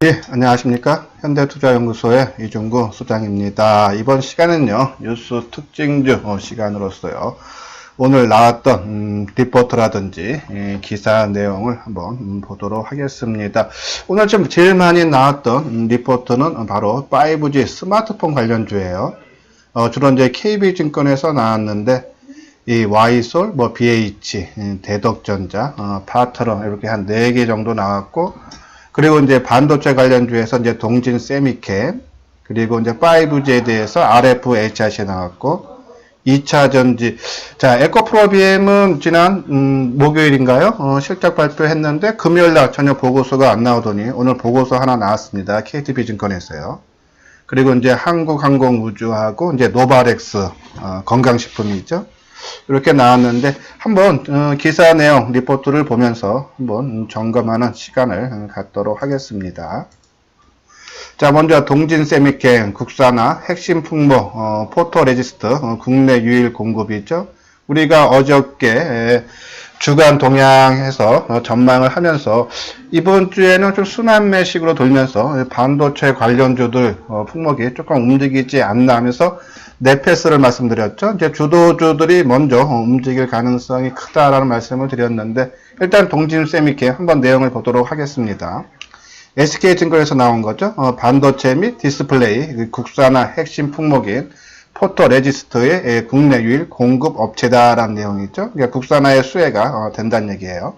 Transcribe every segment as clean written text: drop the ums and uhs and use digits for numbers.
예, 안녕하십니까. 현대투자연구소의 이종구 소장입니다. 이번 시간은요, 뉴스 특징주 시간으로서요, 오늘 나왔던 리포트라든지 기사 내용을 한번 보도록 하겠습니다. 오늘 좀 제일 많이 나왔던 리포트는 바로 5G 스마트폰 관련주예요. 주로 이제 KB증권에서 나왔는데, 이 Y솔, BH, 대덕전자, 파트너 이렇게 한 4개 정도 나왔고, 그리고 이제 반도체 관련주에서 이제 동진 세미캠, 그리고 이제 5G에 대해서 RFHIC 나왔고, 2차 전지. 자, 에코프로비엠은 지난, 목요일인가요? 실적 발표했는데, 금요일날 전혀 보고서가 안 나오더니, 오늘 보고서 하나 나왔습니다. KTB증권에서요. 그리고 이제 한국항공우주하고, 이제 노바렉스, 건강식품이죠. 이렇게 나왔는데 한번 기사 내용 리포트를 보면서 한번 점검하는 시간을 갖도록 하겠습니다. 자, 먼저 동진세미캠 국산화 핵심 풍모 포토레지스트 국내 유일 공급이죠. 우리가 어저께 주간 동향해서 전망을 하면서 이번 주에는 좀 순환매식으로 돌면서 반도체 관련주들 품목이 조금 움직이지 않나 하면서 네페스를 말씀드렸죠. 이제 주도주들이 먼저 움직일 가능성이 크다라는 말씀을 드렸는데 일단 동진세미캠 한번 내용을 보도록 하겠습니다. SK증권에서 나온 거죠. 반도체 및 디스플레이 국산화 핵심 품목인 포토레지스트의 국내 유일 공급 업체다라는 내용이죠. 그러니까 국산화의 수혜가 된다는 얘기예요.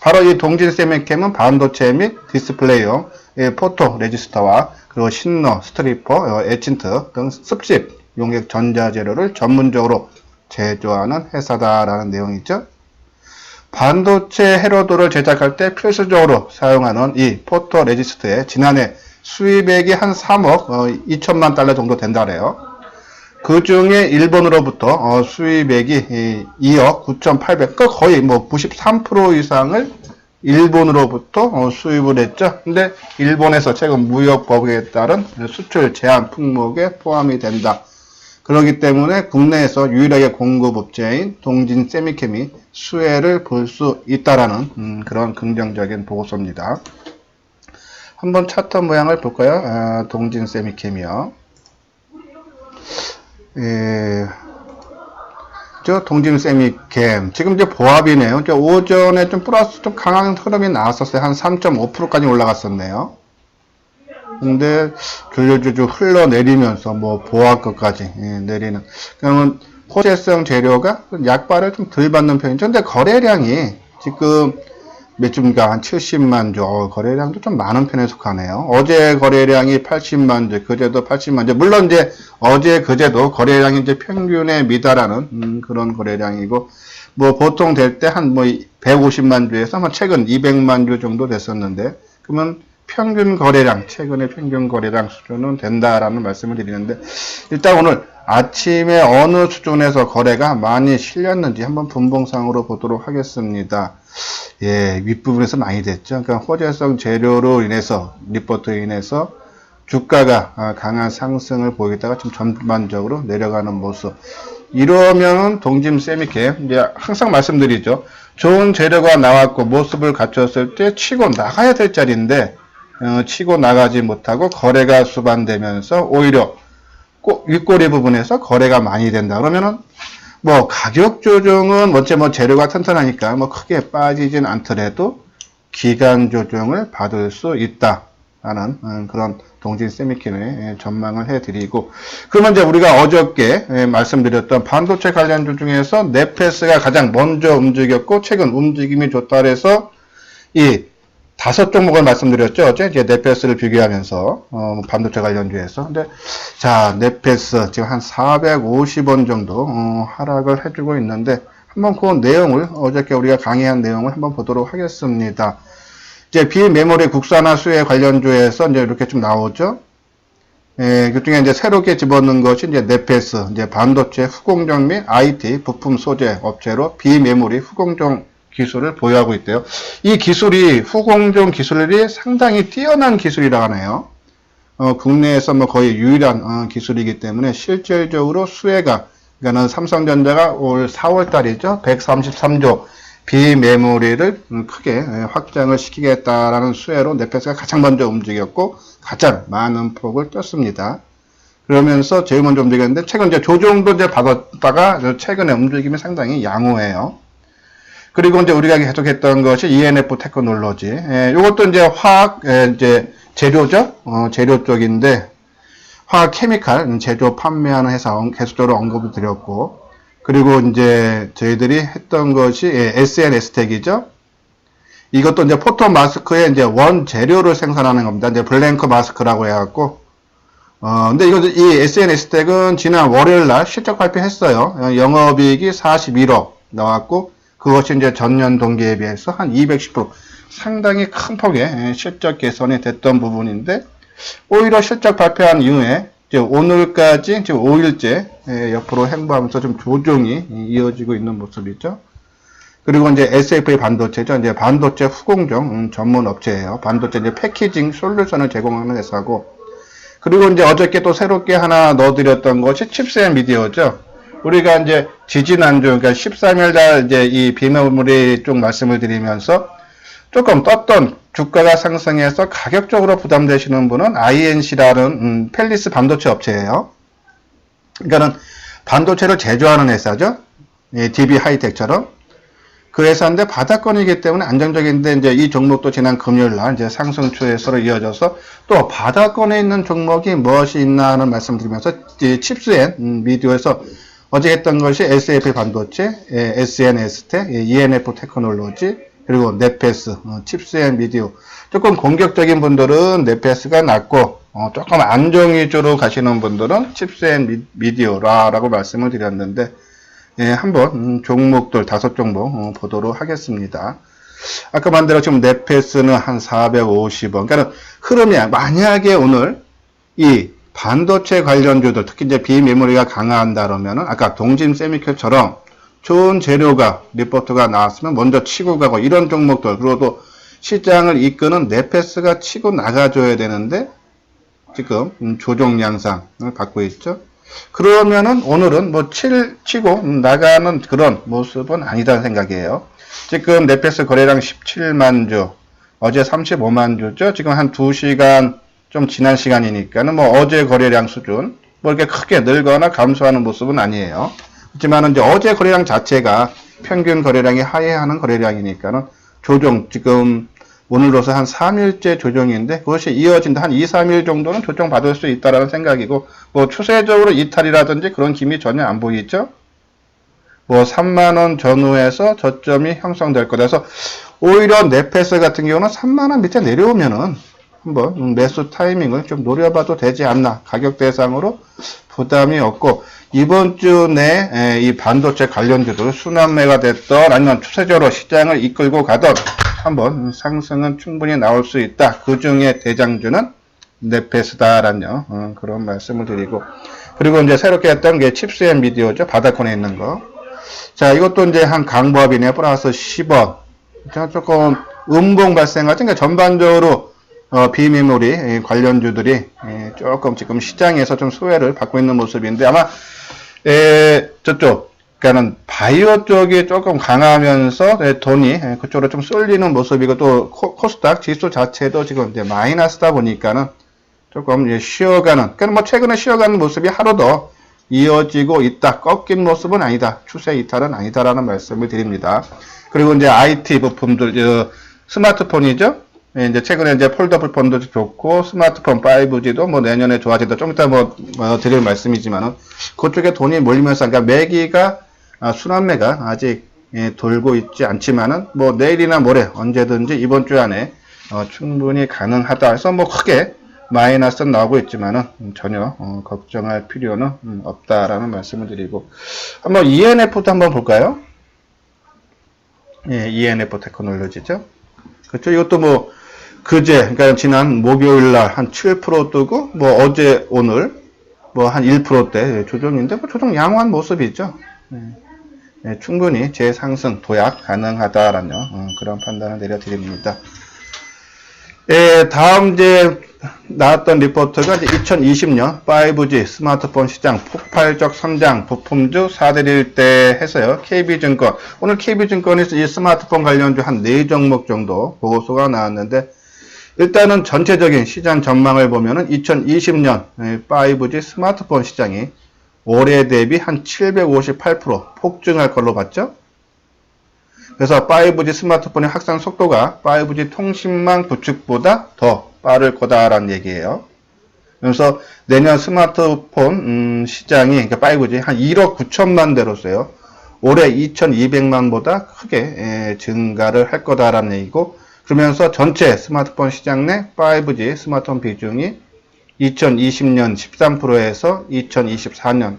바로 이 동진세미캠은 반도체 및 디스플레이용 포토레지스터와 그리고 신너, 스트리퍼, 에친트 등 습식 용액 전자재료를 전문적으로 제조하는 회사다라는 내용이죠. 반도체 회로도를 제작할 때 필수적으로 사용하는 이 포토레지스트의 지난해 수입액이 한 3억 2천만 달러 정도 된다래요. 그 중에 일본으로부터 수입액이 2억 9,800, 거의 93% 이상을 일본으로부터 수입을 했죠. 근데 일본에서 최근 무역법에 따른 수출 제한 품목에 포함이 된다. 그렇기 때문에 국내에서 유일하게 공급업체인 동진세미캠이 수혜를 볼 수 있다라는 그런 긍정적인 보고서입니다. 한번 차트 모양을 볼까요? 동진세미캠이요. 저 동진세미캠 지금 이제 보합이네요. 오전에 좀 플러스 좀 강한 흐름이 나왔었어요. 한 3.5%까지 올라갔었네요. 근데 줄줄줄 흘러내리면서 보합 것까지 내리는. 그러면 호재성 재료가 약발을 좀 덜 받는 편이죠. 근데 거래량이 지금 몇 주인가 한 70만 주, 거래량도 좀 많은 편에 속하네요. 어제 거래량이 80만 주, 그제도 80만 주. 물론 이제 어제 그제도 거래량이 이제 평균에 미달하는 그런 거래량이고, 보통 될 때 한 150만 주에서 최근 200만 주 정도 됐었는데, 그러면 평균 거래량, 최근의 평균 거래량 수준은 된다라는 말씀을 드리는데, 일단 오늘 아침에 어느 수준에서 거래가 많이 실렸는지 한번 분봉상으로 보도록 하겠습니다. 예, 윗부분에서 많이 됐죠. 그러니까 호재성 재료로 인해서, 리포트로 인해서 주가가 강한 상승을 보이다가 좀 전반적으로 내려가는 모습. 이러면 동진세미캠, 이제 항상 말씀드리죠. 좋은 재료가 나왔고 모습을 갖췄을 때 치고 나가야 될 자리인데, 치고 나가지 못하고 거래가 수반되면서 오히려 윗꼬리 부분에서 거래가 많이 된다. 그러면은 가격 조정은 원체 재료가 튼튼하니까 크게 빠지진 않더라도 기간 조정을 받을 수 있다라는 그런 동진세미캠의 전망을 해드리고, 그러면 이제 우리가 어저께 말씀드렸던 반도체 관련주 중에서 네페스가 가장 먼저 움직였고 최근 움직임이 좋다 그래서 이 5종목을 말씀드렸죠. 어제 이제 네페스를 비교하면서 반도체 관련주에서. 근데 자, 네페스 지금 한 450원 정도 하락을 해주고 있는데 한번 그 내용을 어저께 우리가 강의한 내용을 한번 보도록 하겠습니다. 이제 비메모리 국산화 수혜 관련주에서 이제 이렇게 좀 나오죠. 그 중에 이제 새롭게 집어넣은 것이 이제 네페스, 이제 반도체 후공정 및 IT 부품 소재 업체로 비메모리 후공정 기술을 보유하고 있대요. 이 기술이 후공정 기술이 상당히 뛰어난 기술이라 하네요. 국내에서 거의 유일한 기술이기 때문에 실질적으로 수혜가, 그러니까 삼성전자가 올 4월 달이죠. 133조 비메모리를 크게 확장을 시키겠다라는 수혜로 넷패스가 가장 먼저 움직였고 가장 많은 폭을 떴습니다. 그러면서 제일 먼저 움직였는데 최근 이제 조정도 이제 받았다가 최근에 움직임이 상당히 양호해요. 그리고 이제 우리가 계속했던 것이 ENF 테크놀로지. 이것도 이제 화학 이제 재료죠. 재료 쪽인데 화학 케미칼 제조 판매하는 회사 계속적으로 언급을 드렸고, 그리고 이제 저희들이 했던 것이 SNS텍이죠. 이것도 이제 포토 마스크의 이제 원 재료를 생산하는 겁니다. 이제 블랭크 마스크라고 해갖고. 근데 이 SNS텍은 지난 월요일 날 실적 발표했어요. 영업이익이 41억 나왔고, 그것이 이제 전년 동기에 비해서 한 210% 상당히 큰 폭의 실적 개선이 됐던 부분인데, 오히려 실적 발표한 이후에 이제 오늘까지 지금 5일째 옆으로 행보하면서 좀 조정이 이어지고 있는 모습이죠. 그리고 이제 SFA 반도체죠. 이제 반도체 후공정 전문 업체예요. 반도체 이제 패키징 솔루션을 제공하는 회사고, 그리고 이제 어저께 또 새롭게 하나 넣어드렸던 것이 칩셋 미디어죠. 우리가 이제 지지난주, 그러니까 13일 날 이제 이 비메모리 쪽 말씀을 드리면서 조금 떴던 주가가 상승해서 가격적으로 부담되시는 분은 INC라는 펠리스 반도체 업체예요. 그러니까는 반도체를 제조하는 회사죠. DB 하이텍처럼. 그 회사인데 바닥권이기 때문에 안정적인데, 이제 이 종목도 지난 금요일 날 이제 상승 추세로 이어져서 또 바닥권에 있는 종목이 무엇이 있나 하는 말씀 드리면서 칩스앤 미디어에서 어제 했던 것이 SAP 반도체, SNS텍, ENF 테크놀로지, 그리고 넷패스, 칩스앤 미디어. 조금 공격적인 분들은 넷패스가 낫고, 조금 안정 위주로 가시는 분들은 칩스앤 미디어라고 말씀을 드렸는데, 한번 종목들 5종목 보도록 하겠습니다. 아까 만대로 지금 넷패스는 한 450원. 그러니까 흐름이, 만약에 오늘 이 반도체 관련주들, 특히 이제 비메모리가 강화한다 그러면은 아까 동진 세미큐처럼 좋은 재료가 리포트가 나왔으면 먼저 치고 가고, 이런 종목들, 그리고 또 시장을 이끄는 넷패스가 치고 나가줘야 되는데 지금 조정 양상을 갖고 있죠. 그러면은 오늘은 뭐 치고 나가는 그런 모습은 아니다는 생각이에요. 지금 넷패스 거래량 17만 주, 어제 35만 주죠. 지금 한 2시간 좀 지난 시간이니까는 뭐 어제 거래량 수준, 뭐 이렇게 크게 늘거나 감소하는 모습은 아니에요. 그렇지만 이제 어제 거래량 자체가 평균 거래량이 하회하는 거래량이니까는 조정, 지금 오늘로서 한 3일째 조정인데 그것이 이어진다. 한 2, 3일 정도는 조정 받을 수 있다라는 생각이고, 뭐 추세적으로 이탈이라든지 그런 기미 전혀 안 보이죠. 뭐 3만원 전후에서 저점이 형성될 거다. 그래서 오히려 넷패스 같은 경우는 3만원 밑에 내려오면은 한번 매수 타이밍을 좀 노려봐도 되지 않나. 가격 대상으로 부담이 없고, 이번 주 내 이 반도체 관련주들 순환매가 됐던 아니면 추세적으로 시장을 이끌고 가던 한번 상승은 충분히 나올 수 있다. 그 중에 대장주는 넷패스다라는 그런 말씀을 드리고, 그리고 이제 새롭게 했던 게 칩스앤 미디어죠. 바닥권에 있는 거. 자, 이것도 이제 한 강보합이네. 플러스 10원. 자, 조금 음봉 발생하죠. 그러니까 전반적으로 비메모리 관련주들이 조금 지금 시장에서 좀 소외를 받고 있는 모습인데, 아마 저쪽, 그러니까는 바이오 쪽이 조금 강하면서 돈이 그쪽으로 좀 쏠리는 모습이고, 또 코스닥 지수 자체도 지금 이제 마이너스다 보니까는 조금 쉬어가는, 그러니까 뭐 최근에 쉬어가는 모습이 하루 더 이어지고 있다. 꺾인 모습은 아니다. 추세 이탈은 아니다라는 말씀을 드립니다. 그리고 이제 IT 부품들, 스마트폰이죠. 이제 최근에 이제 폴더블 폰도 좋고, 스마트폰 5G도 뭐 내년에 좋아진다. 좀 이따 드릴 말씀이지만은, 그쪽에 돈이 몰리면서, 그러니까 매기가, 순환매가 아직 돌고 있지 않지만은, 뭐 내일이나 모레 언제든지 이번 주 안에 충분히 가능하다 해서 뭐 크게 마이너스는 나오고 있지만은 전혀 걱정할 필요는 없다라는 말씀을 드리고, 한번 ENF도 한번 볼까요? ENF 테크놀로지죠. 그렇죠. 이것도 뭐 그제, 그러니까 지난 목요일 날 한 7% 뜨고, 뭐 어제 오늘 뭐 한 1%대 조정인데, 뭐 조정 양호한 모습이죠. 충분히 재상승 도약 가능하다라는 그런 판단을 내려드립니다. 예, 다음 이제 나왔던 리포트가 이제 2020년 5G 스마트폰 시장 폭발적 성장 부품주 4대1 때 해서요. KB증권. 오늘 KB증권에서 이 스마트폰 관련주 한 4종목 정도 보고서가 나왔는데, 일단은 전체적인 시장 전망을 보면은 2020년 5G 스마트폰 시장이 올해 대비 한 758% 폭증할 걸로 봤죠. 그래서 5G 스마트폰의 확산 속도가 5G 통신망 구축보다 더 빠를 거다라는 얘기예요. 그래서 내년 스마트폰 시장이, 그러니까 5G 한 1억 9천만 대로서요. 올해 2,200만보다 크게 증가를 할 거다라는 얘기고, 그러면서 전체 스마트폰 시장 내 5G 스마트폰 비중이 2020년 13%에서 2024년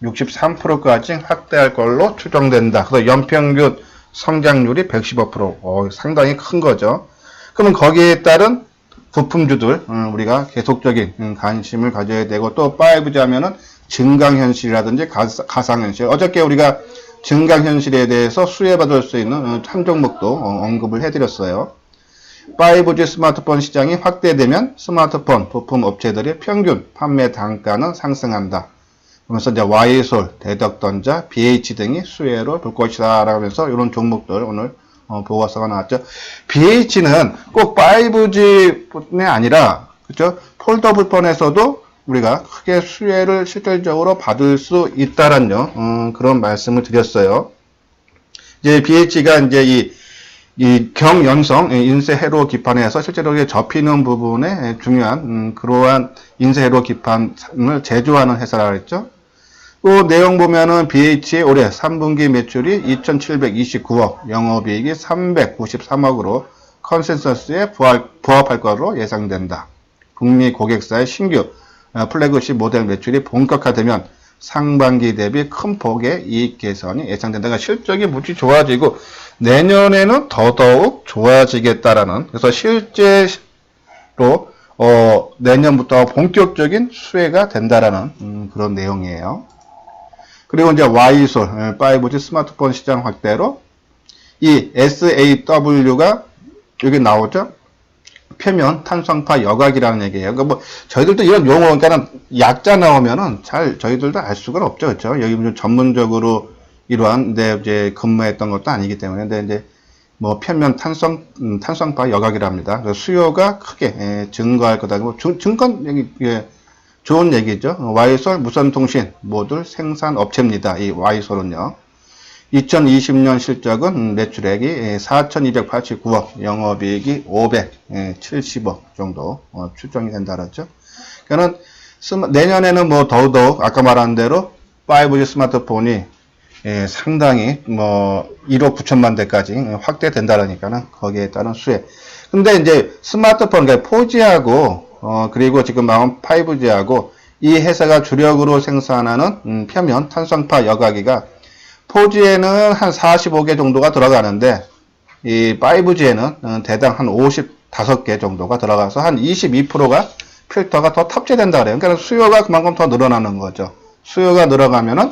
63%까지 확대할 걸로 추정된다. 그래서 연평균 성장률이 115%. 상당히 큰 거죠. 그러면 거기에 따른 부품주들, 우리가 계속적인 관심을 가져야 되고, 또 5G 하면은 증강현실이라든지 가상현실. 어저께 우리가 증강현실에 대해서 수혜받을 수 있는 한 종목도 언급을 해드렸어요. 5G 스마트폰 시장이 확대되면 스마트폰 부품 업체들의 평균 판매 단가는 상승한다. 그러면서 이제 Y솔, 대덕전자, BH 등이 수혜로 볼 것이다 라고 하면서 이런 종목들 오늘 보고서가 나왔죠. BH는 꼭 5G뿐이 아니라, 그죠? 폴더블폰에서도 우리가 크게 수혜를 실질적으로 받을 수 있다라는 그런 말씀을 드렸어요. 이제 BH가 이제 이 경연성 인쇄 회로 기판에서 실제로 접히는 부분에 중요한 그러한 인쇄 회로 기판을 제조하는 회사라고 했죠. 또 내용 보면은 BH의 올해 3분기 매출이 2,729억, 영업이익이 393억으로 컨센서스에 부합할 것으로 예상된다. 북미 고객사의 신규 플래그십 모델 매출이 본격화되면 상반기 대비 큰 폭의 이익 개선이 예상된다. 그러니까 실적이 무지 좋아지고 내년에는 더더욱 좋아지겠다라는, 그래서 실제로 내년부터 본격적인 수혜가 된다라는 그런 내용이에요. 그리고 이제 Y솔 5G 스마트폰 시장 확대로 이 SAW가 여기 나오죠. 표면 탄성파 여각이라는 얘기예요. 그러니까 뭐 저희들도 이런 용어, 그러니까 약자 나오면은 잘 저희들도 알 수가 없죠, 그렇죠? 여기 좀 전문적으로 이러한 이제 근무했던 것도 아니기 때문에, 근데 이제 뭐 표면 탄성파 여각이랍니다. 그래서 수요가 크게 증가할 거다. 뭐 증권 얘기, 좋은 얘기죠. Y솔 무선통신 모듈 생산 업체입니다. 이 Y솔은요. 2020년 실적은 매출액이 4,289억, 영업이익이 570억 정도 추정이 된다 그랬죠. 그러니까 내년에는 뭐 더더욱 아까 말한 대로 5G 스마트폰이 상당히 뭐 1억 9천만 대까지 확대된다라니까는 거기에 따른 수혜. 근데 이제 스마트폰, 그러니까 4G하고 그리고 지금 나온 5G하고 이 회사가 주력으로 생산하는 표면 탄성파 여과기가 4G에는 한 45개 정도가 들어가는데 이 5G에는 대당 한 55개 정도가 들어가서 한 22%가 필터가 더 탑재된다 그래요. 그러니까 수요가 그만큼 더 늘어나는 거죠. 수요가 늘어가면은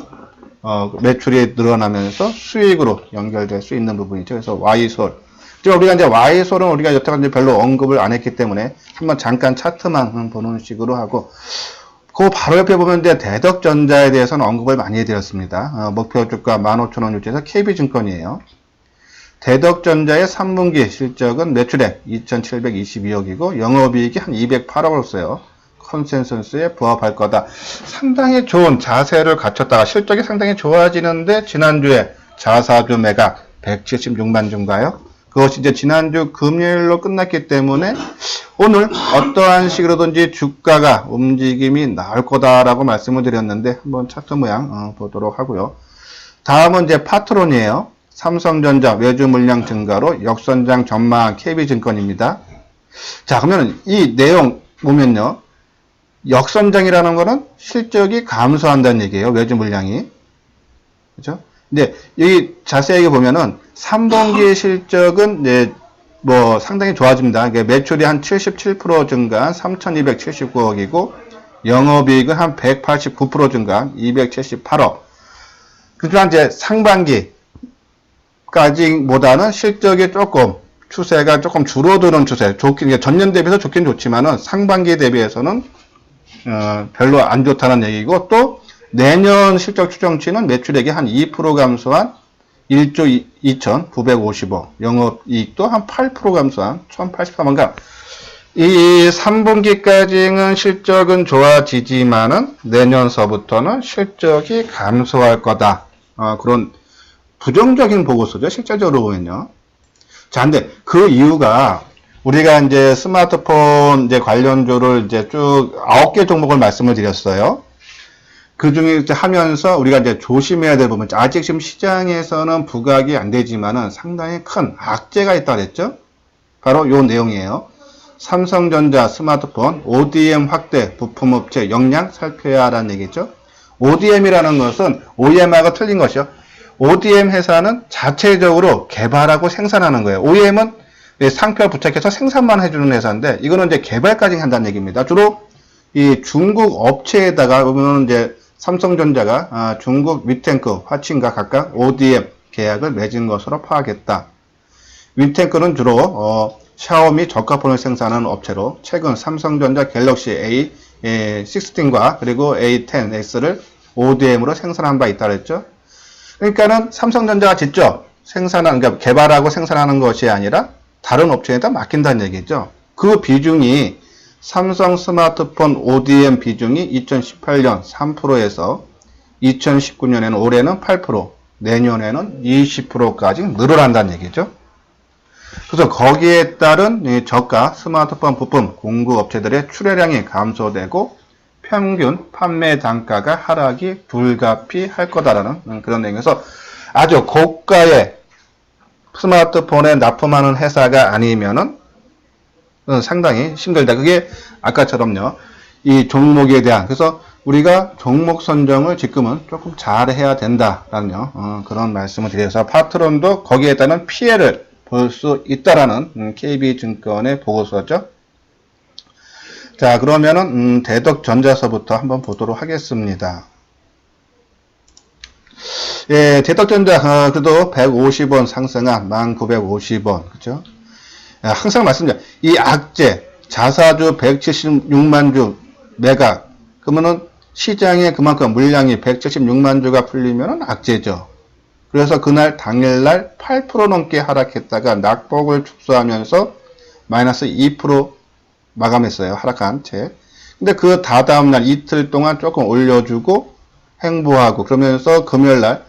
매출이 늘어나면서 수익으로 연결될 수 있는 부분이죠. 그래서 Y솔. 우리가 이제 Y솔은 우리가 여태까지 별로 언급을 안 했기 때문에 한번 잠깐 차트만 보는 식으로 하고, 그 바로 옆에 보면 이제 대덕전자에 대해서는 언급을 많이 해드렸습니다. 목표 주가 15,000원 유지해서 KB증권이에요. 대덕전자의 3분기 실적은 매출액 2,722억이고 영업이익이 한 208억을 써요. 컨센서스에 부합할 거다. 상당히 좋은 자세를 갖췄다가 실적이 상당히 좋아지는데 지난주에 자사주 매각 176만 주인가요? 그것이 이제 지난주 금요일로 끝났기 때문에 오늘 어떠한 식으로든지 주가가 움직임이 나올 거다라고 말씀을 드렸는데 한번 차트 모양 보도록 하고요. 다음은 이제 파트론이에요. 삼성전자 외주 물량 증가로 역선장 전망한 KB증권입니다. 자, 그러면 이 내용 보면요. 역선장이라는 거는 실적이 감소한다는 얘기예요. 외주 물량이. 그죠? 근데 여기 자세하게 보면은 3분기 실적은 이제 뭐 상당히 좋아집니다. 매출이 한 77% 증가한 3,279억이고 영업이익은 한 189% 증가한 278억. 그렇지만 이제 상반기까지보다는 실적이 조금 추세가 조금 줄어드는 추세. 좋긴, 전년 대비해서 좋긴 좋지만은 상반기 대비해서는 별로 안 좋다는 얘기고, 또 내년 실적 추정치는 매출액이 한 2% 감소한 1조 2,950억, 영업이익도 한 8% 감소한 1,084만. 그러니까 이 3분기까지는 실적은 좋아지지만은 내년서부터는 실적이 감소할 거다. 그런 부정적인 보고서죠. 실질적으로 보면요. 자, 근데 그 이유가 우리가 이제 스마트폰 이제 관련주를 이제 쭉 9개 종목을 말씀을 드렸어요. 그 중에 이제 하면서 우리가 이제 조심해야 될 부분, 아직 지금 시장에서는 부각이 안 되지만은 상당히 큰 악재가 있다 그랬죠. 바로 요 내용이에요. 삼성전자 스마트폰 ODM 확대 부품업체 역량 살펴야 하라는 얘기죠. ODM이라는 것은 OEM하고 틀린 것이요. ODM 회사는 자체적으로 개발하고 생산하는 거예요. OEM은 상표 부착해서 생산만 해주는 회사인데, 이거는 이제 개발까지 한다는 얘기입니다. 주로 이 중국 업체에다가 보면 이제 삼성전자가 중국 위탱크, 화친과 각각 ODM 계약을 맺은 것으로 파악했다. 위탱크는 주로 샤오미 저가폰을 생산하는 업체로 최근 삼성전자 갤럭시 A16과 그리고 A10X를 ODM으로 생산한 바 있다 그랬죠. 그러니까는 삼성전자가 직접 그러니까 개발하고 생산하는 것이 아니라 다른 업체에다 맡긴다는 얘기죠. 그 비중이 삼성 스마트폰 ODM 비중이 2018년 3%에서 2019년에는 올해는 8%, 내년에는 20%까지 늘어난다는 얘기죠. 그래서 거기에 따른 저가 스마트폰 부품 공급 업체들의 출하량이 감소되고 평균 판매 단가가 하락이 불가피할 거다라는 그런 내용에서 아주 고가의 스마트폰에 납품하는 회사가 아니면은 상당히 힘들다. 그게 아까처럼요. 이 종목에 대한, 그래서 우리가 종목 선정을 지금은 조금 잘 해야 된다라는 그런 말씀을 드려서 파트론도 거기에 따른 피해를 볼 수 있다라는 KB증권의 보고서죠. 자, 그러면은 대덕전자서부터 한번 보도록 하겠습니다. 예, 대덕전자 그래도 150원 상승한 1950원, 그죠? 항상 말씀드려요. 이 악재 자사주 176만 주 매각, 그러면은 시장에 그만큼 물량이 176만 주가 풀리면은 악재죠. 그래서 그날 당일날 8% 넘게 하락했다가 낙폭을 축소하면서 마이너스 2% 마감했어요. 하락한 채. 근데 그 다다음날 이틀 동안 조금 올려주고 횡보하고 그러면서 금요일날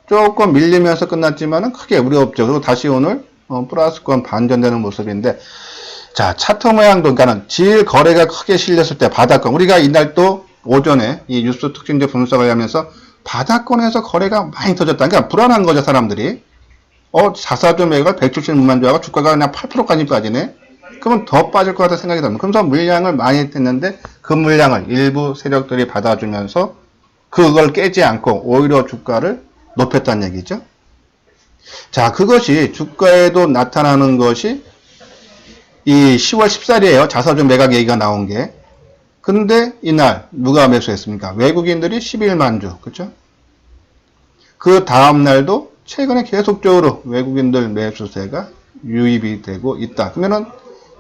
조금 밀리면서 끝났지만은 크게 우려 없죠. 그리고 다시 오늘 플러스권 반전되는 모습인데, 자, 차트 모양도, 그러니까는 질 거래가 크게 실렸을 때 바닥권, 우리가 이날 또 오전에 이 뉴스 특징들 분석을 하면서 바닥권에서 거래가 많이 터졌다. 그러니까 불안한 거죠, 사람들이. 자사주 매각을 176만 주하고 주가가 그냥 8%까지 빠지네? 그러면 더 빠질 것 같다는 생각이 듭니다. 그러면서 물량을 많이 했는데 그 물량을 일부 세력들이 받아주면서 그걸 깨지 않고 오히려 주가를 높였다는 얘기죠. 자, 그것이 주가에도 나타나는 것이 이 10월 14일이에요. 자사주 매각 얘기가 나온 게. 근데 이날 누가 매수했습니까? 외국인들이 11만 주. 그렇죠? 그 다음 날도 최근에 계속적으로 외국인들 매수세가 유입이 되고 있다. 그러면은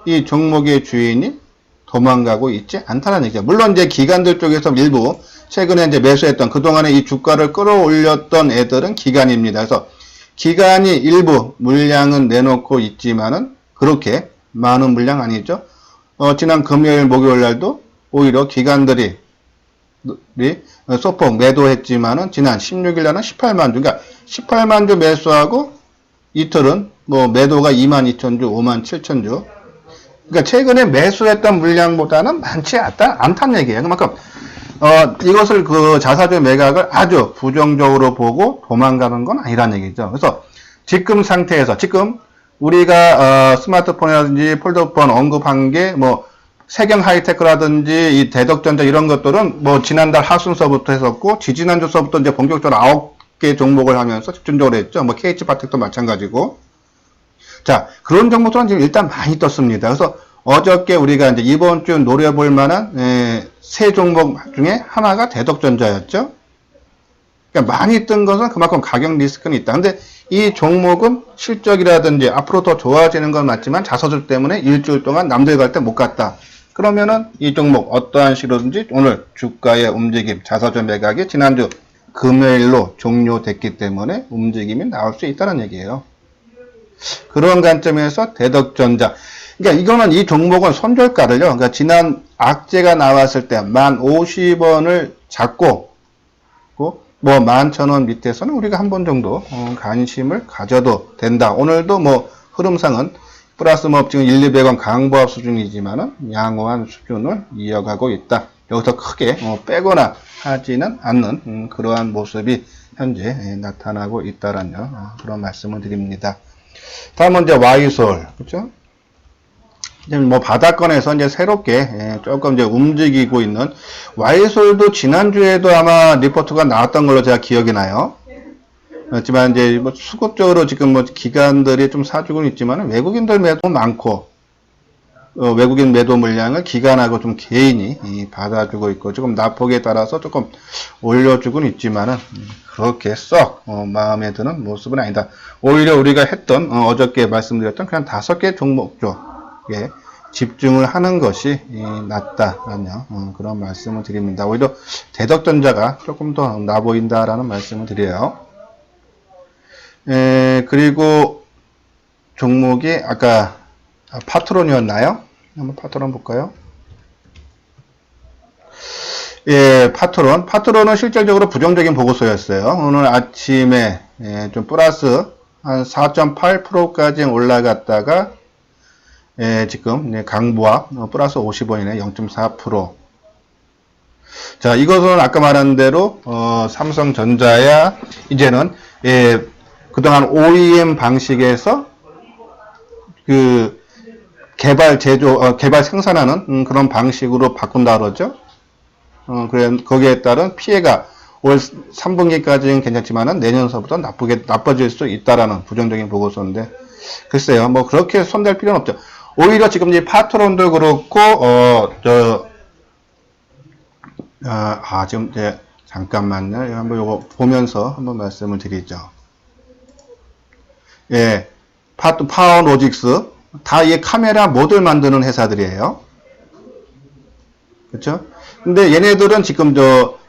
이 종목의 주인이 도망가고 있지 않다는 얘기죠. 물론 이제 기관들 쪽에서 일부 최근에 이제 매수했던, 그동안에 이 주가를 끌어올렸던 애들은 기관입니다. 그래서 기관이 일부 물량은 내놓고 있지만은 그렇게 많은 물량 아니죠. 지난 금요일, 목요일 날도 오히려 기관들이 소폭 매도했지만은 지난 16일 날은 18만 주, 그러니까 18만 주 매수하고 이틀은 뭐 매도가 22,000주, 57,000주. 그러니까 최근에 매수했던 물량보다는 많지 않다는 얘기예요. 그만큼 이것을 그 자사주 매각을 아주 부정적으로 보고 도망가는 건 아니라는 얘기죠. 그래서 지금 상태에서, 지금 우리가 스마트폰이라든지 폴더폰 언급한 게 뭐 세경 하이테크라든지 이 대덕전자 이런 것들은 뭐 지난달 하순서부터 했었고, 지지난주서부터 이제 본격적으로 9개 종목을 하면서 집중적으로 했죠. 뭐 KH바텍도 마찬가지고. 자, 그런 종목들은 지금 일단 많이 떴습니다. 그래서 어저께 우리가 이제 이번 주 노려볼 만한 세 종목 중에 하나가 대덕전자였죠. 그러니까 많이 뜬 것은 그만큼 가격 리스크는 있다. 근데 이 종목은 실적이라든지 앞으로 더 좋아지는 건 맞지만 자서주 때문에 일주일 동안 남들 갈 때 못 갔다. 그러면은 이 종목 어떠한 식으로든지 오늘 주가의 움직임, 자서주 매각이 지난주 금요일로 종료됐기 때문에 움직임이 나올 수 있다는 얘기예요. 그런 관점에서 대덕전자. 그러니까 이거는 이 종목은 손절가를요. 그러니까 지난 악재가 나왔을 때 1050원을 잡고 뭐 11,000원 밑에서는 우리가 한 번 정도 관심을 가져도 된다. 오늘도 뭐 흐름상은 플러스 뭐 지금 1,200원 강보합 수준이지만은 양호한 수준을 이어가고 있다. 여기서 크게 빼거나 하지는 않는 그러한 모습이 현재 나타나고 있다라는 그런 말씀을 드립니다. 다음은 이제 와이솔, 그렇죠? 이제 뭐 바닥권에서 이제 새롭게 조금 이제 움직이고 있는 와이솔도 지난주에도 아마 리포트가 나왔던 걸로 제가 기억이 나요. 그렇지만 이제 뭐 수급적으로 지금 뭐 기관들이 좀 사주고는 있지만 외국인들 매도 많고 외국인 매도 물량을 기관하고 좀 개인이 받아주고 있고 조금 낙폭에 따라서 조금 올려주고는 있지만은 그렇게 썩 마음에 드는 모습은 아니다. 오히려 우리가 했던 어저께 말씀드렸던 그냥 5개 종목 쪽에 집중을 하는 것이 낫다라는 그런 말씀을 드립니다. 오히려 대덕전자가 조금 더 나 보인다라는 말씀을 드려요. 그리고 종목이 아까 파트론이었나요? 한번 파트론 볼까요? 예, 파트론. 파트론은 실질적으로 부정적인 보고서였어요. 오늘 아침에 좀 플러스 한 4.8%까지 올라갔다가 지금 강보합 플러스 50원이네 0.4%. 자, 이것은 아까 말한 대로 삼성전자야 이제는 그동안 OEM 방식에서 그 개발 생산하는 그런 방식으로 바꾼다 그러죠. 그래 거기에 따른 피해가 올 3분기까지는 괜찮지만은 내년서부터 나빠질 수 있다라는 부정적인 보고서인데 글쎄요, 뭐 그렇게 손댈 필요는 없죠. 오히려 지금 이 파트론도 그렇고 지금 이제 잠깐만요. 한번 요거 보면서 한번 말씀을 드리죠. 예, 파워로직스 다 이 카메라 모듈 만드는 회사들이에요. 그렇죠? 근데 얘네들은 지금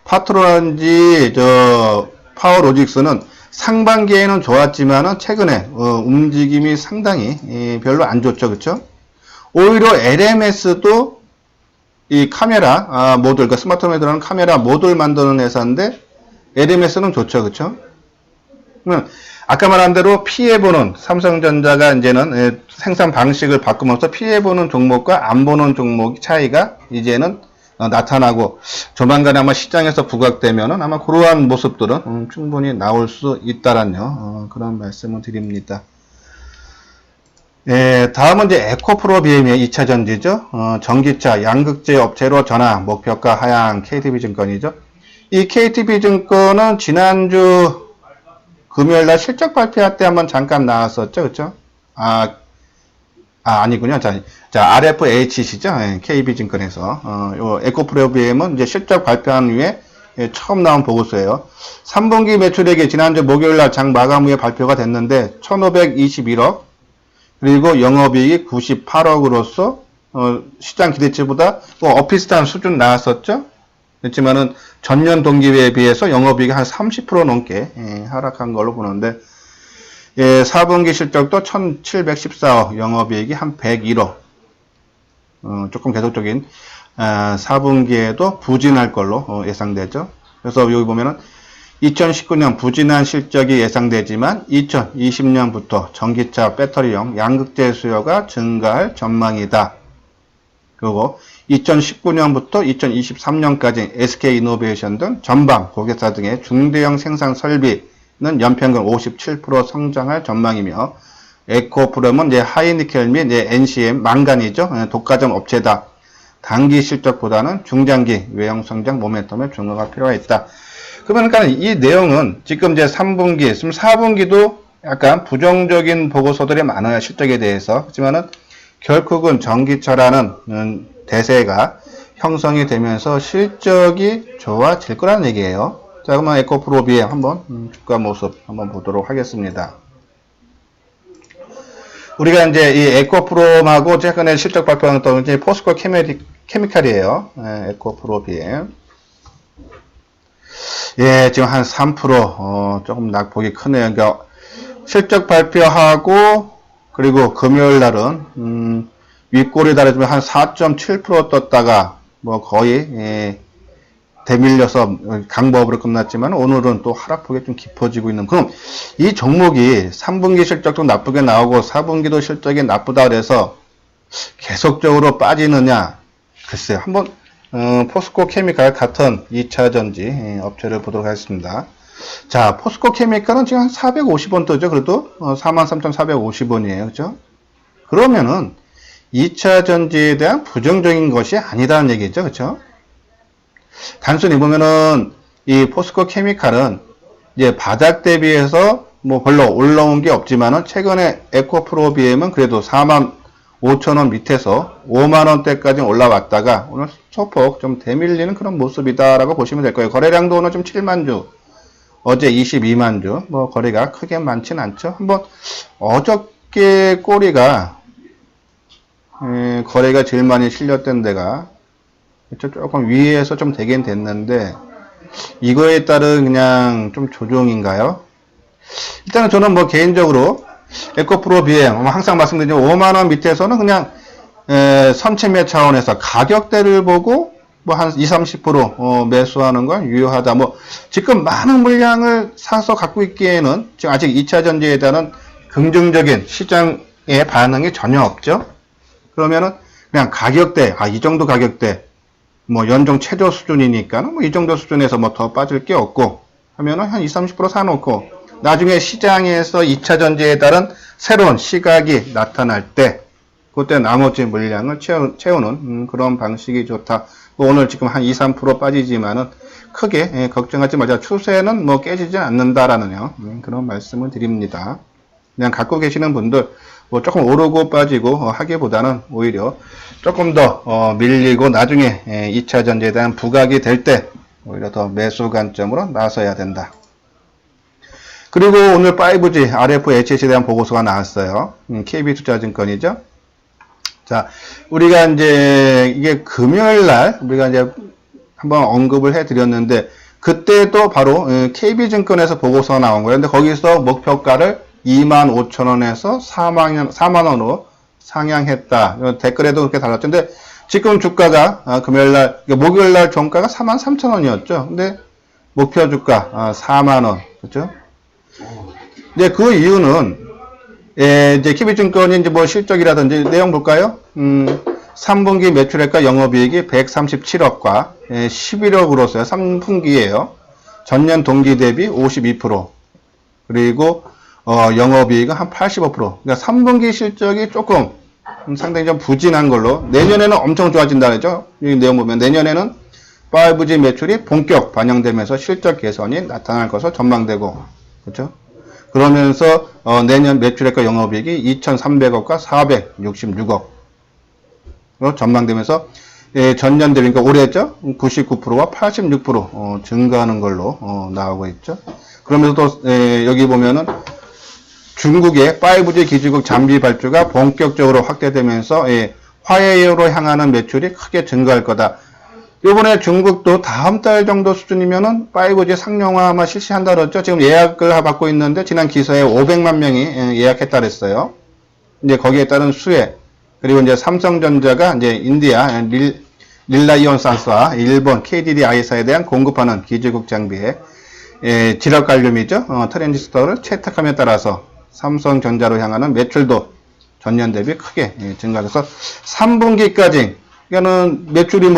파트론인지 파워로직스는 상반기에는 좋았지만은 최근에 움직임이 상당히 별로 안 좋죠. 그렇죠? 오히려 LMS도 이 카메라 모듈, 그러니까 스마트폰에 들어가는 카메라 모듈 만드는 회사인데 LMS는 좋죠. 그렇죠? 아까 말한 대로 피해보는 삼성전자가 이제는 생산 방식을 바꾸면서 피해보는 종목과 안 보는 종목 차이가 이제는 나타나고 조만간에 아마 시장에서 부각되면은 아마 그러한 모습들은 충분히 나올 수 있다라는 그런 말씀을 드립니다. 다음은 이제 에코프로 BM의 2차 전지죠. 전기차 양극재 업체로 전환 목표가 하향 KTB증권이죠. 이 KTB증권은 지난주 금요일날 실적 발표할 때 한번 잠깐 나왔었죠. 그렇죠? 아니군요. 자, RFH시죠. KB증권에서. 요 에코프로 BM은 이제 실적 발표한 후에 처음 나온 보고서예요. 3분기 매출액이 지난주 목요일날 장 마감 후에 발표가 됐는데 1,521억 그리고 영업이익이 98억으로서 시장 기대치보다 비슷한 수준 나왔었죠. 그렇지만은 전년 동기에 비해서 영업이익이 한 30% 넘게 하락한 걸로 보는데 4분기 실적도 1,714억, 영업이익이 한 101억. 조금 계속적인 4분기에도 부진할 걸로 예상되죠. 그래서 여기 보면은 2019년 부진한 실적이 예상되지만 2020년부터 전기차 배터리용 양극재 수요가 증가할 전망이다. 그리고 2019년부터 2023년까지 SK이노베이션 등 전방 고객사 등의 중대형 생산 설비는 연평균 57% 성장할 전망이며 에코프롬은 이제 하이니켈 및 NCM 망간이죠. 독과점 업체다. 단기 실적보다는 중장기 외형 성장 모멘텀에 중요가 필요가 있다. 그러니까 이 내용은 지금 이제 3분기, 지금 4분기도 약간 부정적인 보고서들이 많아요. 실적에 대해서. 하지만은 결국은 전기차라는 대세가 형성이 되면서 실적이 좋아질 거라는 얘기예요. 자, 그러면 에코프로 BM 한번 주가 모습 한번 보도록 하겠습니다. 우리가 이제 이 에코프롬하고 최근에 실적 발표한 또 이제 포스코 케미칼이에요. 에코프로 BM. 예, 지금 한 3%, 조금 낙폭이 크네요. 그러니까 실적 발표하고, 그리고 금요일 날은, 윗골이 다르지만 한 4.7% 떴다가, 뭐 거의, 예, 대밀려서 강보합으로 끝났지만 오늘은 또 하락폭이 좀 깊어지고 있는. 그럼 이 종목이 3분기 실적도 나쁘게 나오고 4분기도 실적이 나쁘다 그래서 계속적으로 빠지느냐? 글쎄요. 한번 포스코 케미칼 같은 2차전지 업체를 보도록 하겠습니다. 자, 포스코 케미칼은 지금 한 450원 뜨죠. 그래도 43,450원이에요. 그죠? 그러면은 2차전지에 대한 부정적인 것이 아니다는 얘기죠. 그죠? 단순히 보면은 이 포스코 케미칼은 이제 바닥 대비해서 뭐 별로 올라온 게 없지만은 최근에 에코프로 BM은 그래도 45,000원 밑에서 5만원대까지 올라왔다가 오늘 소폭 좀 대밀리는 그런 모습이다라고 보시면 될 거예요. 거래량도 오늘 좀 7만 주, 어제 22만 주, 뭐 거래가 크게 많진 않죠. 한번 어저께 꼬리가 거래가 제일 많이 실렸던 데가 조금 위에서 좀 되긴 됐는데 이거에 따른 그냥 좀 조정인가요? 일단은 저는 뭐 개인적으로 에코프로 BM 항상 말씀드리죠. 5만원 밑에서는 그냥 선체매 차원에서 가격대를 보고 뭐 한 20-30% 매수하는 건 유효하다. 뭐 지금 많은 물량을 사서 갖고 있기에는 지금 아직 2차 전지에 대한 긍정적인 시장의 반응이 전혀 없죠. 그러면은 그냥 가격대, 이 정도 가격대 뭐 연종 최저 수준이니까 뭐 이 정도 수준에서 뭐 더 빠질 게 없고 하면은 한 20-30% 사놓고 나중에 시장에서 2차 전지에 따른 새로운 시각이 나타날 때 그때 나머지 물량을 채우는 그런 방식이 좋다. 뭐 오늘 지금 한 2-3% 빠지지만은 크게 걱정하지 마자. 추세는 뭐 깨지지 않는다라는 그런 말씀을 드립니다. 그냥 갖고 계시는 분들 뭐 조금 오르고 빠지고 하기보다는 오히려 조금 더 밀리고 나중에 2차 전지에 대한 부각이 될 때 오히려 더 매수 관점으로 나서야 된다. 그리고 오늘 5G RFHS에 대한 보고서가 나왔어요. KB투자증권이죠. 자, 우리가 이제 이게 금요일 날 우리가 이제 한번 언급을 해 드렸는데 그때도 바로 KB증권에서 보고서가 나온 거예요. 근데 거기서 목표가를 25,000원에서 4만원으로 상향했다. 댓글에도 그렇게 달랐죠. 근데 지금 주가가 금요일날, 목요일날 종가가 43,000원이었죠. 근데 목표 주가 4만원. 그죠? 이제 그 이유는, 이제 KB증권이 이제 뭐 실적이라든지 내용 볼까요? 3분기 매출액과 영업이익이 137억과 11억으로서요. 3분기에요. 전년 동기 대비 52%. 그리고 영업이익은 한 85%. 그러니까 3분기 실적이 조금 상당히 좀 부진한 걸로 내년에는 엄청 좋아진다 그러죠. 이 내용 보면 내년에는 5G 매출이 본격 반영되면서 실적 개선이 나타날 것으로 전망되고 그렇죠. 그러면서 내년 매출액과 영업이익이 2,300억과 466억으로 전망되면서 전년 대비 그러니까 올해죠. 99%와 86% 증가하는 걸로 나오고 있죠. 그러면서 또 여기 보면은 중국의 5G 기지국 장비 발주가 본격적으로 확대되면서 화해로 향하는 매출이 크게 증가할 거다. 이번에 중국도 다음 달 정도 수준이면은 5G 상용화 아마 실시한다 그랬죠. 지금 예약을 받고 있는데 지난 기사에 500만 명이 예약했다 그랬어요. 이제 거기에 따른 수혜 그리고 이제 삼성전자가 이제 인디아 릴라이온스와 일본 KDDI사에 대한 공급하는 기지국 장비에 지력 관련이죠. 트랜지스터를 채택함에 따라서 삼성전자로 향하는 매출도 전년 대비 크게 증가해서 3분기까지 그러니까는 매출이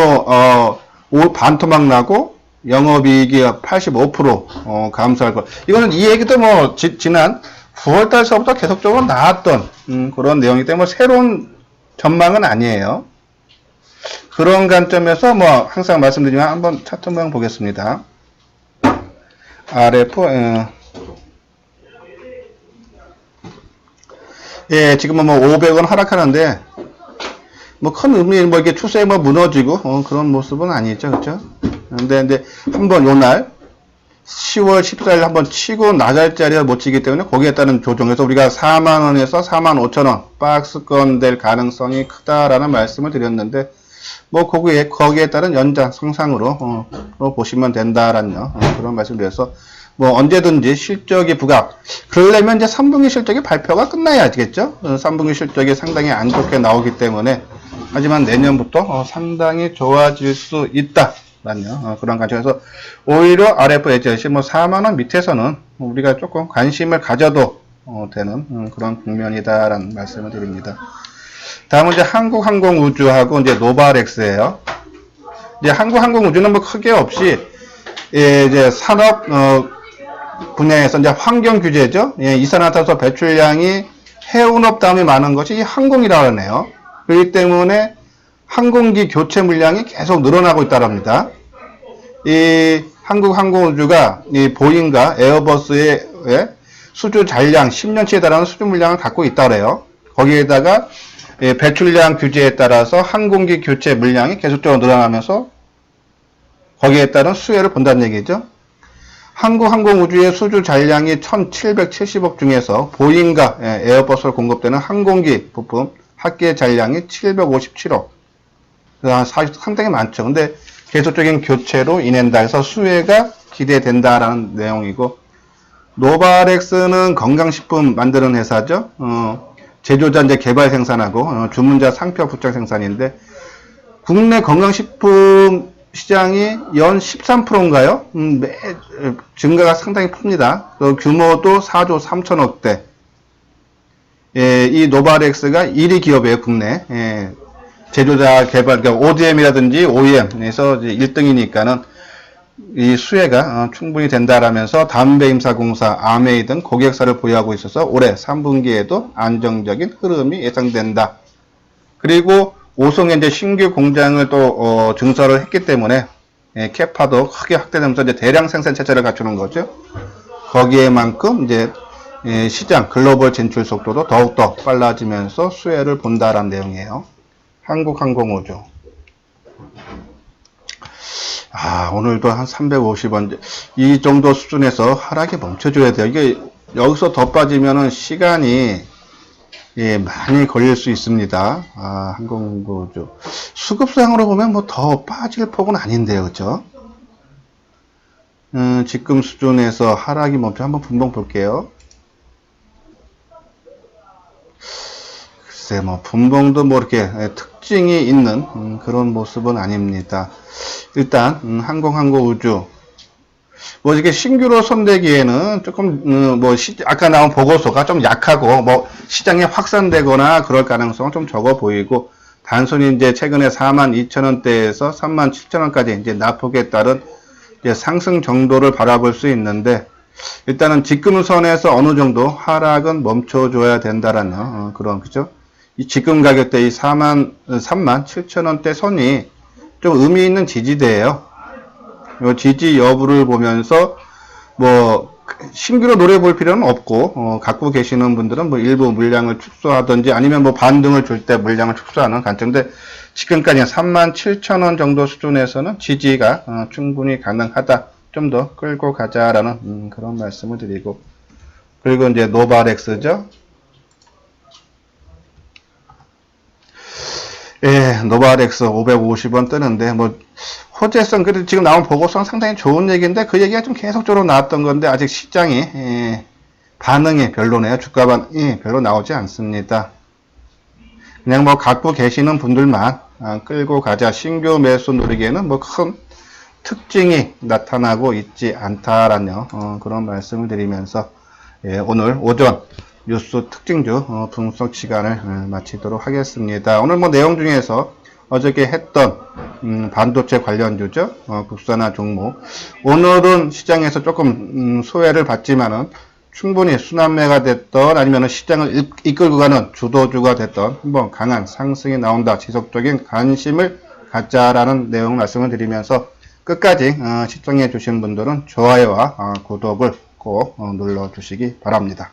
반토막 나고 영업이익이 85% 감소할 것. 이거는 이 얘기도 뭐 지난 9월 달서부터 계속적으로 나왔던 그런 내용이기 때문에 새로운 전망은 아니에요. 그런 관점에서 뭐 항상 말씀드리지만 한번 차트 모양 보겠습니다. RF 지금은 뭐 500원 하락하는데 뭐 큰 의미 뭐 이게 추세에 뭐 무너지고 그런 모습은 아니죠, 그렇죠? 근데 한번 요날 10월 14일 한번 치고 나갈 자리에 못 치기 때문에 거기에 따른 조정에서 우리가 4만원에서 45,000원 박스권 될 가능성이 크다라는 말씀을 드렸는데, 뭐 거기에 따른 연장 성상으로 보시면 된다라는 그런 말씀을 드려서, 뭐 언제든지 실적이 부각, 그러려면 이제 3분기 실적이 발표가 끝나야겠죠. 3분기 실적이 상당히 안 좋게 나오기 때문에, 하지만 내년부터 상당히 좋아질 수 있다. 그런 관점에서 오히려 RFHSI 뭐 4만원 밑에서는 우리가 조금 관심을 가져도 되는 그런 국면이다라는 말씀을 드립니다. 다음은 이제 한국항공우주하고 이제 노바렉스예요. 이제 한국항공우주는 뭐 크게 없이 이제 산업 분야에서 이제 환경 규제죠. 이산화탄소 배출량이 해운업 다음에 많은 것이 항공이라고 하네요. 그렇기 때문에 항공기 교체 물량이 계속 늘어나고 있다랍니다. 이 한국항공우주가 이 보잉과 에어버스의 수주 잔량 10년치에 달하는 수주 물량을 갖고 있다 그래요. 거기에다가 배출량 규제에 따라서 항공기 교체 물량이 계속적으로 늘어나면서 거기에 따른 수혜를 본다는 얘기죠. 한국항공우주의 수주 잔량이 1770억 중에서 보잉과 에어버스로 공급되는 항공기 부품 합계 잔량이 757억. 상당히 많죠. 근데 계속적인 교체로 인한다 해서 수혜가 기대된다라는 내용이고, 노바렉스는 건강식품 만드는 회사죠. 제조자 이제 개발 생산하고 주문자 상표 부착 생산인데, 국내 건강식품 시장이 연 13%인가요? 증가가 상당히 큽니다. 규모도 4조 3천억대. 이 노바렉스가 1위 기업이에요, 국내. 제조자 개발, 그러니까 ODM이라든지 OEM에서 1등이니까는 이 수혜가 충분히 된다라면서 담배임사공사, 아메이 등 고객사를 보유하고 있어서 올해 3분기에도 안정적인 흐름이 예상된다. 그리고 오송에 이제 신규 공장을 또 증설을 했기 때문에 캐파도 크게 확대되면서 이제 대량 생산 체제를 갖추는 거죠. 거기에만큼 이제 시장 글로벌 진출 속도도 더욱더 빨라지면서 수혜를 본다라는 내용이에요. 한국항공우주. 오늘도 한 350원 이 정도 수준에서 하락이 멈춰줘야 돼요. 이게 여기서 더 빠지면은 시간이 많이 걸릴 수 있습니다. 항공우주 수급상으로 보면 뭐 더 빠질 폭은 아닌데요, 그렇죠? 지금 수준에서 하락이 멈춰 한번 분봉 볼게요. 글쎄, 뭐 분봉도 뭐 이렇게 특징이 있는 그런 모습은 아닙니다. 일단 항공우주 뭐 이렇게 신규로 손대기에는 조금 아까 나온 보고서가 좀 약하고 뭐 시장에 확산되거나 그럴 가능성은 좀 적어 보이고, 단순히 이제 최근에 42,000원대에서 37,000원까지 이제 낙폭에 따른 이제 상승 정도를 바라볼 수 있는데, 일단은 지금선에서 어느 정도 하락은 멈춰줘야 된다라는 그런, 그죠? 이 지금 가격대 이 37,000원대 선이 좀 의미 있는 지지대예요. 이 지지 여부를 보면서 뭐 신규로 노려볼 필요는 없고, 갖고 계시는 분들은 뭐 일부 물량을 축소하든지 아니면 뭐 반등을 줄 때 물량을 축소하는 관점인데, 지금까지 37,000원 정도 수준에서는 지지가 충분히 가능하다. 좀 더 끌고 가자라는 그런 말씀을 드리고, 그리고 이제 노바렉스죠. 노바렉스 550원 뜨는데, 뭐 호재성, 그래도 지금 나온 보고서는 상당히 좋은 얘기인데, 그 얘기가 좀 계속적으로 나왔던 건데 아직 시장이 반응이 별로네요. 주가 반응이 별로 나오지 않습니다. 그냥 뭐 갖고 계시는 분들만 끌고 가자. 신규 매수 노리기에는 뭐 큰 특징이 나타나고 있지 않다라는 그런 말씀을 드리면서 오늘 오전 뉴스 특징주 분석 시간을 마치도록 하겠습니다. 오늘 뭐 내용 중에서 어저께 했던 반도체 관련주죠. 국산화 종목. 오늘은 시장에서 조금 소외를 받지만은 충분히 순환매가 됐던 아니면 시장을 이끌고 가는 주도주가 됐던 한번 강한 상승이 나온다. 지속적인 관심을 갖자라는 내용 말씀을 드리면서 끝까지 시청해 주신 분들은 좋아요와 구독을 꼭 눌러 주시기 바랍니다.